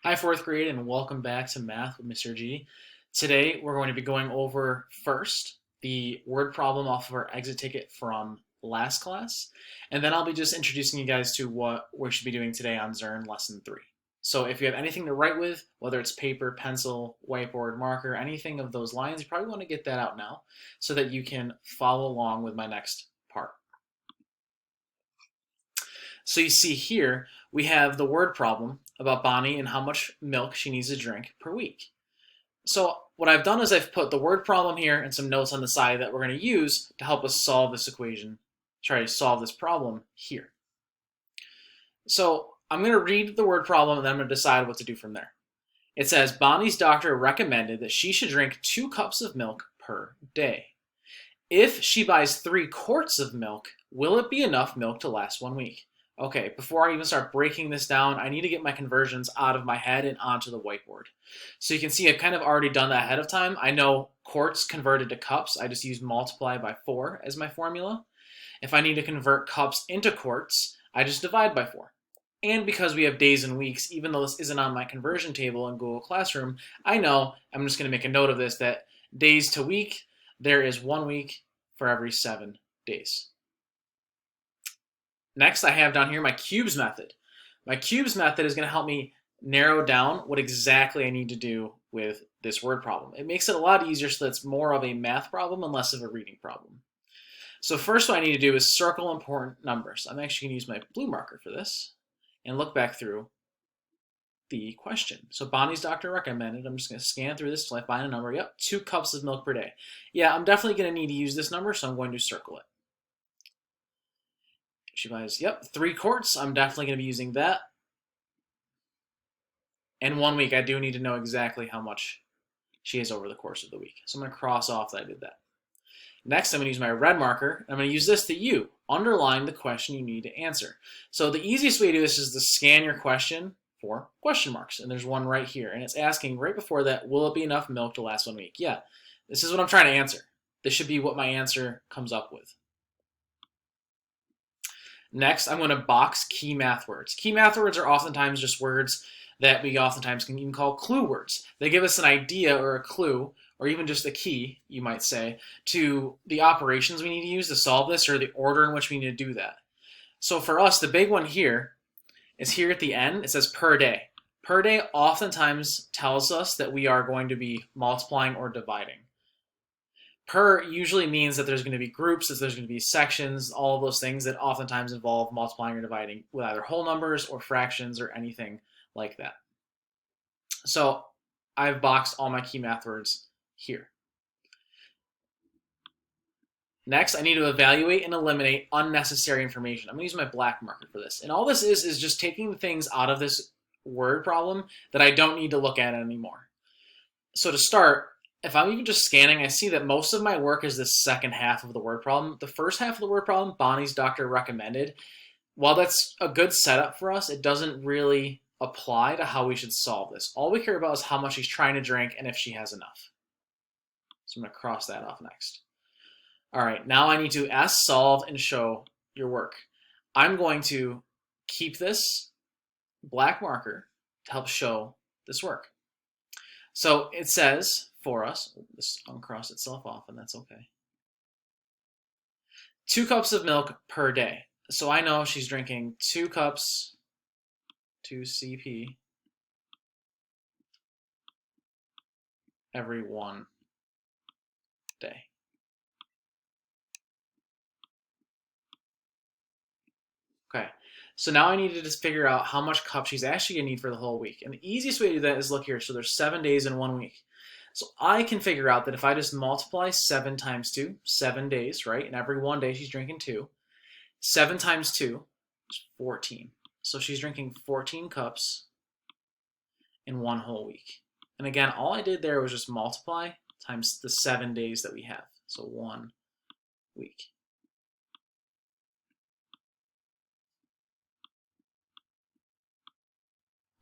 Hi, fourth grade, and welcome back to Math with Mr. G. Today, we're going to be going over first the word problem off of our exit ticket from last class, and then I'll be just introducing you guys to what we should be doing today on Zearn Lesson 3. So if you have anything to write with, whether it's paper, pencil, whiteboard, marker, anything of those lines, you probably want to get that out now so that you can follow along with my next part. So you see here, we have the word problem about Bonnie and how much milk she needs to drink per week. So what I've done is I've put the word problem here and some notes on the side that we're going to use to help us solve this equation, try to solve this problem here. So I'm going to read the word problem and then I'm going to decide what to do from there. It says, Bonnie's doctor recommended that she should drink 2 cups of milk per day. If she buys 3 quarts of milk, will it be enough milk to last 1 week? Okay, before I even start breaking this down, I need to get my conversions out of my head and onto the whiteboard. So you can see I've kind of already done that ahead of time. I know quarts converted to cups. I just use multiply by 4 as my formula. If I need to convert cups into quarts, I just divide by 4. And because we have days and weeks, even though this isn't on my conversion table in Google Classroom, I know, I'm just going to make a note of this, that days to week, there is 1 week for every 7 days. Next, I have down here my cubes method. My cubes method is going to help me narrow down what exactly I need to do with this word problem. It makes it a lot easier so that it's more of a math problem and less of a reading problem. So first what I need to do is circle important numbers. I'm actually going to use my blue marker for this and look back through the question. So Bonnie's doctor recommended, I'm just going to scan through this till I find a number. Yep, 2 cups of milk per day. Yeah, I'm definitely going to need to use this number, so I'm going to circle it. She buys, yep, 3 quarts. I'm definitely going to be using that. And 1 week, I do need to know exactly how much she has over the course of the week. So I'm going to cross off that I did that. Next, I'm going to use my red marker. I'm going to use this to underline the question you need to answer. So the easiest way to do this is to scan your question for question marks. And there's one right here. And it's asking right before that, will it be enough milk to last 1 week? Yeah, this is what I'm trying to answer. This should be what my answer comes up with. Next, I'm going to box key math words. Key math words are oftentimes just words that we oftentimes can even call clue words. They give us an idea or a clue, or even just a key, you might say, to the operations we need to use to solve this or the order in which we need to do that. So for us, the big one here is here at the end. It says per day. Per day oftentimes tells us that we are going to be multiplying or dividing. Per usually means that there's going to be groups, that there's going to be sections, all of those things that oftentimes involve multiplying or dividing with either whole numbers or fractions or anything like that. So I've boxed all my key math words here. Next, I need to evaluate and eliminate unnecessary information. I'm going to use my black marker for this. And all this is just taking the things out of this word problem that I don't need to look at anymore. So to start, if I'm even just scanning, I see that most of my work is this second half of the word problem. The first half of the word problem, Bonnie's doctor recommended. While that's a good setup for us, it doesn't really apply to how we should solve this. All we care about is how much she's trying to drink and if she has enough. So I'm going to cross that off next. All right, now I need to ask, solve, and show your work. I'm going to keep this black marker to help show this work. So it says for us, this uncrossed itself off, and that's okay. 2 cups of milk per day. So I know she's drinking 2 cups, 2 CP, every 1 day. Okay, so now I need to just figure out how much cup she's actually going to need for the whole week. And the easiest way to do that is look here. So there's 7 days in 1 week. So I can figure out that if I just multiply 7 times 2, 7 days, right? And every 1 day she's drinking 2. 7 times 2 is 14. So she's drinking 14 cups in 1 whole week. And again, all I did there was just multiply times the 7 days that we have. So 1 week.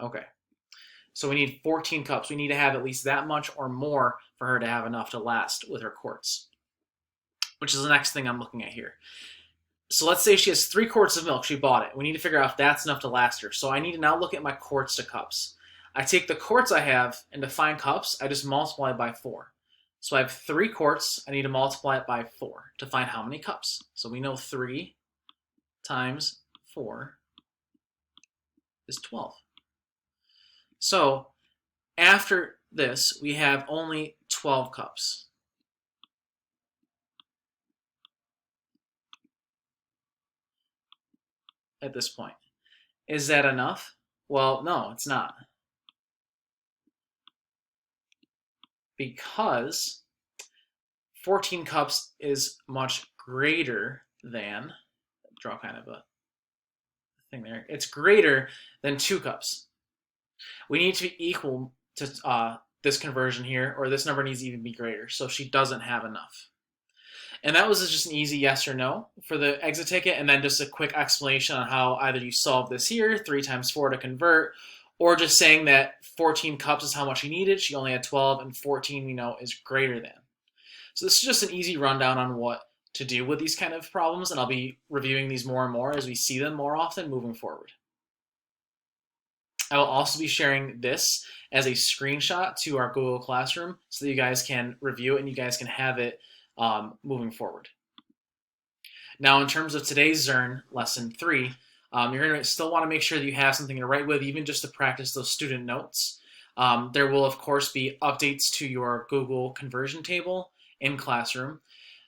Okay. So we need 14 cups. We need to have at least that much or more for her to have enough to last with her quarts, which is the next thing I'm looking at here. So let's say she has 3 quarts of milk. She bought it. We need to figure out if that's enough to last her. So I need to now look at my quarts to cups. I take the quarts I have, and to find cups, I just multiply by 4. So I have 3 quarts. I need to multiply it by 4 to find how many cups. So we know 3 times 4 is 12. So after this, we have only 12 cups. At this point. Is that enough? Well, no, it's not. Because 14 cups is much greater than, draw kind of a thing there, it's greater than 2 cups. We need to be equal to this conversion here, or this number needs to even be greater, so she doesn't have enough. And that was just an easy yes or no for the exit ticket, and then just a quick explanation on how either you solve this here, 3 times 4 to convert, or just saying that 14 cups is how much she needed. She only had 12, and 14 we know is greater than. So this is just an easy rundown on what to do with these kind of problems, and I'll be reviewing these more and more as we see them more often moving forward. I will also be sharing this as a screenshot to our Google Classroom so that you guys can review it and you guys can have it moving forward. Now, in terms of today's Zearn lesson 3, you're going to still want to make sure that you have something to write with, even just to practice those student notes. There will, of course, be updates to your Google conversion table in Classroom.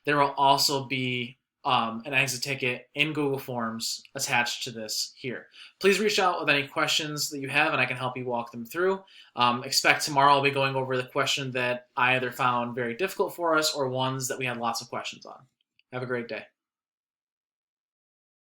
There will also be an exit ticket in Google Forms attached to this here. Please reach out with any questions that you have, and I can help you walk them through. Expect tomorrow I'll be going over the question that I either found very difficult for us or ones that we had lots of questions on. Have a great day.